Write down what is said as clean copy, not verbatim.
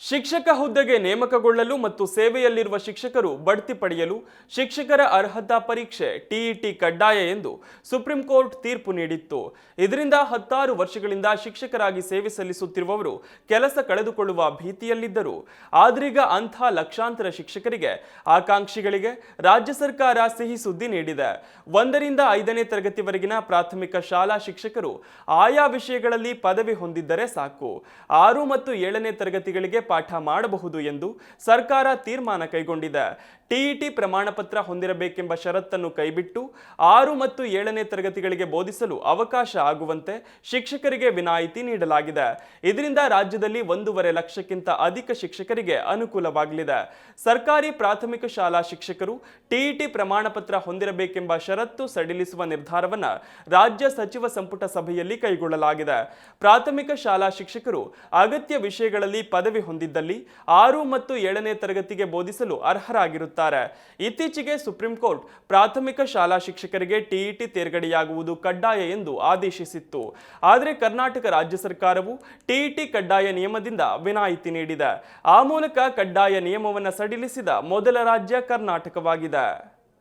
ಶಿಕ್ಷಕ ಹುದ್ದೆಗೆ ನೇಮಕಗೊಳ್ಳಲು ಮತ್ತು ಸೇವೆಯಲ್ಲಿರುವ ಶಿಕ್ಷಕರು ಬಡ್ತಿ ಪಡೆಯಲು ಶಿಕ್ಷಕರ ಅರ್ಹತಾ ಪರೀಕ್ಷೆ ಟಿಇಟಿ ಕಡ್ಡಾಯ ಎಂದು ಸುಪ್ರೀಂ ಕೋರ್ಟ್ ತೀರ್ಪು ನೀಡಿತ್ತು. ಇದರಿಂದ 16 ವರ್ಷಗಳಿಂದ ಶಿಕ್ಷಕರಾಗಿ ಸೇವೆ ಸಲ್ಲಿಸುತ್ತಿರುವವರು ಕೆಲಸ ಕಳೆದುಕೊಳ್ಳುವ ಭೀತಿಯಲ್ಲಿದ್ದರು. ಆದ್ರೀಗ ಅಂಥ ಲಕ್ಷಾಂತರ ಶಿಕ್ಷಕರಿಗೆ ಆಕಾಂಕ್ಷಿಗಳಿಗೆ ರಾಜ್ಯ ಸರ್ಕಾರ ಸಿಹಿ ಸುದ್ದಿ ನೀಡಿದೆ. 1 ರಿಂದ 5ನೇ ತರಗತಿವರೆಗಿನ ಪ್ರಾಥಮಿಕ ಶಾಲಾ ಶಿಕ್ಷಕರು ಆಯಾ ವಿಷಯಗಳಲ್ಲಿ ಪದವಿ ಹೊಂದಿದ್ದರೆ ಸಾಕು. 6 ಮತ್ತು 7ನೇ ತರಗತಿಗಳಿಗೆ ಪಾಠ ಮಾಡಬಹುದು ಎಂದು ಸರ್ಕಾರ ತೀರ್ಮಾನ ಕೈಗೊಂಡಿದೆ. ಟಿಇಟಿ ಪ್ರಮಾಣ ಪತ್ರ ಹೊಂದಿರಬೇಕೆಂಬ ಷರತ್ತನ್ನು ಕೈಬಿಟ್ಟು 6 ಮತ್ತು 7ನೇ ತರಗತಿಗಳಿಗೆ ಬೋಧಿಸಲು ಅವಕಾಶ ಆಗುವಂತೆ ಶಿಕ್ಷಕರಿಗೆ ವಿನಾಯಿತಿ ನೀಡಲಾಗಿದೆ. ಇದರಿಂದ ರಾಜ್ಯದಲ್ಲಿ 1.5 ಲಕ್ಷಕ್ಕಿಂತ ಅಧಿಕ ಶಿಕ್ಷಕರಿಗೆ ಅನುಕೂಲವಾಗಲಿದೆ. ಸರ್ಕಾರಿ ಪ್ರಾಥಮಿಕ ಶಾಲಾ ಶಿಕ್ಷಕರು ಟಿಇಟಿ ಪ್ರಮಾಣ ಪತ್ರ ಹೊಂದಿರಬೇಕೆಂಬ ಷರತ್ತು ಸಡಿಲಿಸುವ ನಿರ್ಧಾರವನ್ನು ರಾಜ್ಯ ಸಚಿವ ಸಂಪುಟ ಸಭೆಯಲ್ಲಿ ಕೈಗೊಳ್ಳಲಾಗಿದೆ. ಪ್ರಾಥಮಿಕ ಶಾಲಾ ಶಿಕ್ಷಕರು ಅಗತ್ಯ ವಿಷಯಗಳಲ್ಲಿ ಪದವಿ ಹೊಂದಿದ್ದಲ್ಲಿ 6 ಮತ್ತು 7ನೇ ತರಗತಿಗೆ ಬೋಧಿಸಲು ಅರ್ಹರಾಗಿರುತ್ತಾರೆ. ಇತ್ತೀಚೆಗೆ ಸುಪ್ರೀಂ ಕೋರ್ಟ್ ಪ್ರಾಥಮಿಕ ಶಾಲಾ ಶಿಕ್ಷಕರಿಗೆ ಟಿಇಟಿ ತೇರ್ಗಡೆಯಾಗುವುದು ಕಡ್ಡಾಯ ಎಂದು ಆದೇಶಿಸಿತ್ತು. ಆದರೆ ಕರ್ನಾಟಕ ರಾಜ್ಯ ಸರ್ಕಾರವು ಟಿಇಟಿ ಕಡ್ಡಾಯ ನಿಯಮದಿಂದ ವಿನಾಯಿತಿ ನೀಡಿದೆ. ಆ ಮೂಲಕ ಕಡ್ಡಾಯ ನಿಯಮವನ್ನು ಸಡಿಲಿಸಿದ ಮೊದಲ ರಾಜ್ಯ ಕರ್ನಾಟಕವಾಗಿದೆ.